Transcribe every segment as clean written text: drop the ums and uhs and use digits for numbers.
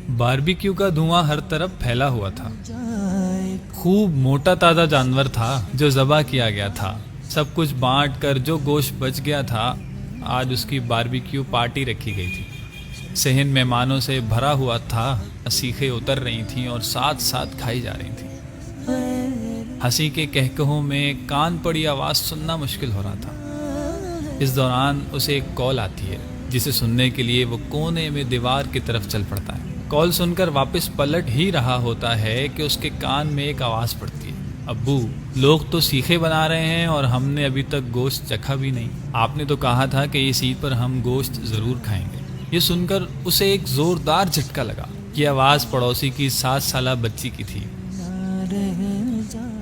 Barbecue का धुआं हर तरफ फैला हुआ था। खूब मोटा ताज़ा जानवर था जो ज़बह किया गया था। सब कुछ बांट कर जो गोश्त बच गया था, आज उसकी बारबेक्यू पार्टी रखी गई थी। सहन मेहमानों से भरा हुआ था। सीखें उतर रही थीं और साथ साथ खाई जा रही थीं। हंसी के कहकहों में कान पड़ी आवाज़ सुनना मुश्किल हो रहा था। इस दौरान उसे एक कॉल आती है जिसे सुनने के लिए वो कोने में दीवार की तरफ चल पड़ता है। कॉल सुनकर वापस पलट ही रहा होता है कि उसके कान में एक आवाज़ पड़ती है, अब्बू, लोग तो सीखे बना रहे हैं और हमने अभी तक गोश्त चखा भी नहीं। आपने तो कहा था कि इस ईद पर हम गोश्त ज़रूर खाएंगे। ये सुनकर उसे एक ज़ोरदार झटका लगा। ये आवाज़ पड़ोसी की 7 साला बच्ची की थी।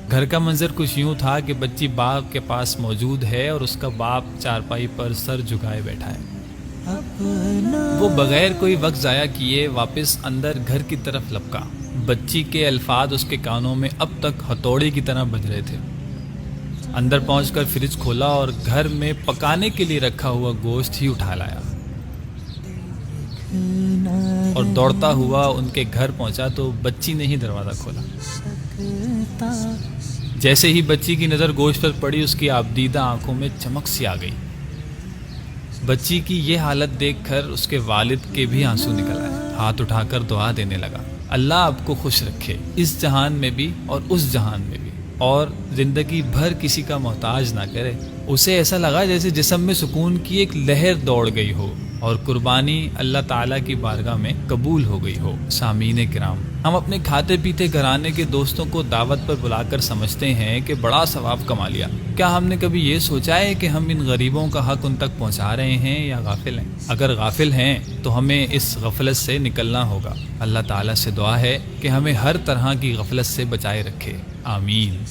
घर का मंजर कुछ यूँ था कि बच्ची बाप के पास मौजूद है और उसका बाप चारपाई पर सर झुकाए बैठा है। वो बगैर कोई वक्त ज़ाया किए वापस अंदर घर की तरफ लपका। बच्ची के अल्फाज उसके कानों में अब तक हथौड़े की तरह बज रहे थे। अंदर पहुंचकर फ्रिज खोला और घर में पकाने के लिए रखा हुआ गोश्त ही उठा लाया और दौड़ता हुआ उनके घर पहुंचा तो बच्ची ने ही दरवाज़ा खोला। जैसे ही बच्ची की नज़र गोश्त पर पड़ी, उसकी आबदीदा आंखों में चमक सी आ गई। बच्ची की ये हालत देखकर उसके वालिद के भी आंसू निकल आए। हाथ उठाकर दुआ देने लगा, अल्लाह आपको खुश रखे, इस जहान में भी और उस जहान में भी, और ज़िंदगी भर किसी का मोहताज ना करे। उसे ऐसा लगा जैसे जिस्म में सुकून की एक लहर दौड़ गई हो और कुर्बानी अल्लाह ताला की बारगाह में कबूल हो गई हो। सामीने किराम, हम अपने खाते पीते घराने के दोस्तों को दावत पर बुलाकर समझते हैं कि बड़ा सवाब कमा लिया। क्या हमने कभी ये सोचा है कि हम इन गरीबों का हक उन तक पहुंचा रहे हैं या गाफिल हैं? अगर गाफिल हैं तो हमें इस गफलत से निकलना होगा। अल्लाह ताला से दुआ है कि हमें हर तरह की गफलत से बचाए रखे। आमीन।